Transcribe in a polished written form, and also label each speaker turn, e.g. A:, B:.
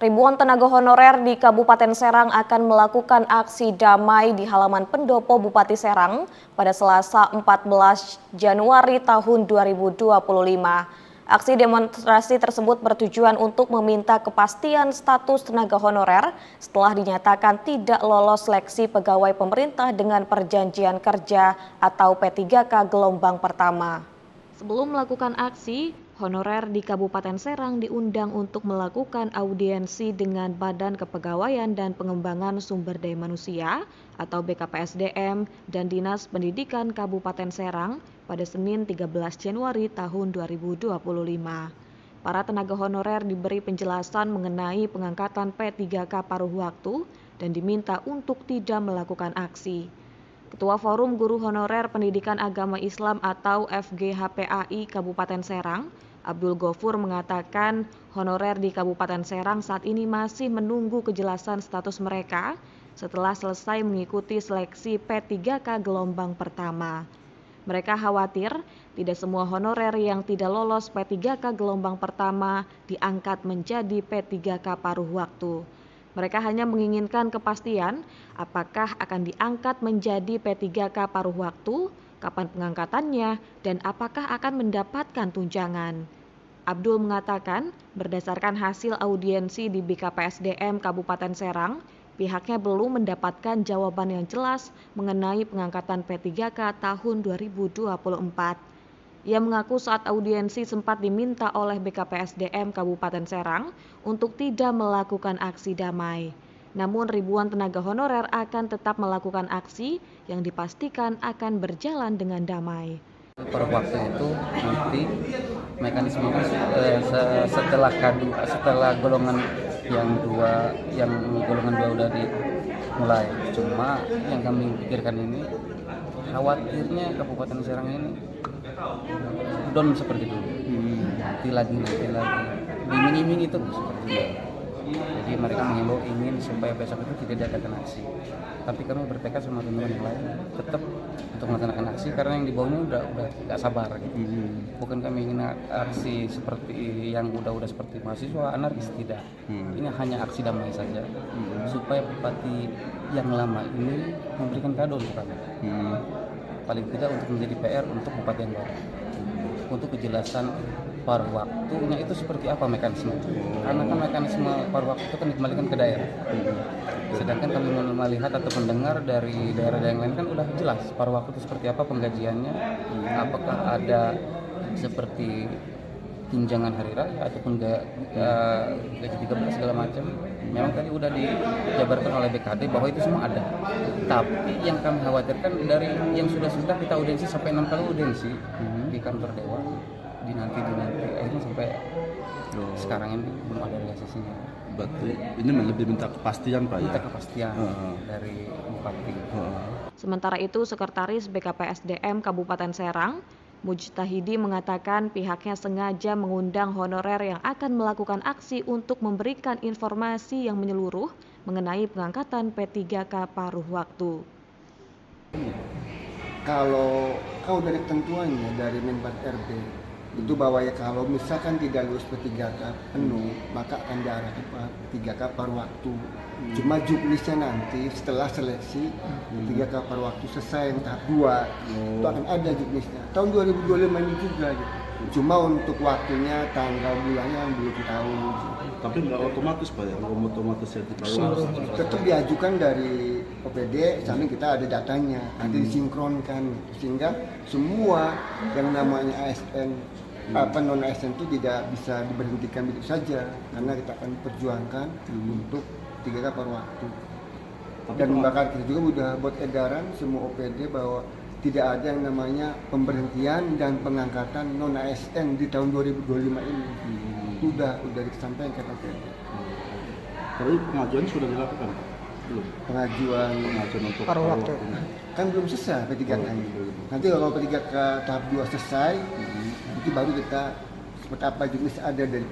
A: Ribuan tenaga honorer di Kabupaten Serang akan melakukan aksi damai di halaman pendopo Bupati Serang pada Selasa 14 Januari tahun 2025. Aksi demonstrasi tersebut bertujuan untuk meminta kepastian status tenaga honorer setelah dinyatakan tidak lolos seleksi pegawai pemerintah dengan perjanjian kerja atau P3K gelombang pertama. Sebelum melakukan aksi, honorer di Kabupaten Serang diundang untuk melakukan audiensi dengan Badan Kepegawaian dan Pengembangan Sumber Daya Manusia atau BKPSDM dan Dinas Pendidikan Kabupaten Serang pada Senin 13 Januari tahun 2025. Para tenaga honorer diberi penjelasan mengenai pengangkatan P3K paruh waktu dan diminta untuk tidak melakukan aksi. Ketua Forum Guru Honorer Pendidikan Agama Islam atau FGHPAI Kabupaten Serang, Abdul Ghafur mengatakan honorer di Kabupaten Serang saat ini masih menunggu kejelasan status mereka setelah selesai mengikuti seleksi P3K gelombang pertama. Mereka khawatir tidak semua honorer yang tidak lolos P3K gelombang pertama diangkat menjadi P3K paruh waktu. Mereka hanya menginginkan kepastian apakah akan diangkat menjadi P3K paruh waktu, kapan pengangkatannya, dan apakah akan mendapatkan tunjangan. Abdul mengatakan berdasarkan hasil audiensi di BKPSDM Kabupaten Serang, pihaknya belum mendapatkan jawaban yang jelas mengenai pengangkatan P3K tahun 2024. Ia mengaku saat audiensi sempat diminta oleh BKPSDM Kabupaten Serang untuk tidak melakukan aksi damai. Namun ribuan tenaga honorer akan tetap melakukan aksi yang dipastikan akan berjalan dengan damai.
B: Per waktu itu nanti mekanisme setelah golongan golongan dua udah dimulai. Cuma yang kami pikirkan ini khawatirnya Kabupaten Serang ini down seperti dulu. Nanti lagi iming-iming itu seperti itu. Jadi mereka mengimbau ingin supaya besok itu tidak diadakan aksi. Tapi kami bertekad sama teman-teman yang lain tetap untuk melaksanakan aksi karena yang di bawahnya udah gak sabar gitu. Bukan kami ingin aksi seperti yang udah seperti mahasiswa anarkis, tidak. Ini hanya aksi damai saja supaya bupati yang lama ini memberikan kado untuk kami. Paling tidak untuk menjadi PR untuk bupati yang baru. Untuk kejelasan paruh waktunya itu seperti apa mekanisme itu. Karena kan mekanisme paruh waktu itu kan dikembalikan ke daerah. Sedangkan kami melihat atau mendengar dari daerah yang lain kan udah jelas paruh waktu itu seperti apa penggajiannya, apakah ada seperti tunjangan hari raya ataupun gaji 13 segala macam. Memang tadi udah dijabarkan oleh BKD bahwa itu semua ada. Tapi yang kami khawatirkan dari yang sudah kita audiensi sampai 6 kali audiensi di kantor dewa, dinanti akhirnya sampai sekarang ini belum ada realisasinya.
C: Berarti ini lebih minta kepastian Pak ya?
B: Minta kepastian dari Bupati.
A: Sementara itu Sekretaris BKPSDM Kabupaten Serang Mujtahidi mengatakan pihaknya sengaja mengundang honorer yang akan melakukan aksi untuk memberikan informasi yang menyeluruh mengenai pengangkatan P3K paruh waktu.
D: Kalau dari ketentuannya dari Menpan RB itu bahwa ya kalau misalkan tidak lulus P3K penuh maka akan diarahkan P3K paruh waktu. Cuma juknisnya nanti setelah seleksi P3K paruh waktu selesai yang tahap 2 itu akan ada juknisnya tahun 2025 ini juga gitu. Cuma untuk waktunya tanggal bulannya belum tahu.
C: Tapi nggak otomatis Pak ya, belum otomatis sertifikasi.
D: Tetap diajukan dari OPD sambil kita ada datanya, nanti disinkronkan sehingga semua yang namanya ASN non ASN itu tidak bisa diberhentikan begitu saja karena kita akan perjuangkan untuk 3K paruh waktu. Dan bahkan kita juga sudah buat edaran semua OPD bahwa tidak ada yang namanya pemberhentian dan pengangkatan non ASN di tahun 2025 ini. Sudah disampaikan OPD.
C: Tapi pengajuan sudah dilakukan Pak? Belum.
D: Pengajuan
C: untuk
D: paruh waktu kan belum selesai P3K ini. Nanti kalau P3K tahap 2 selesai, itu baru kita seperti apa jenis ada dari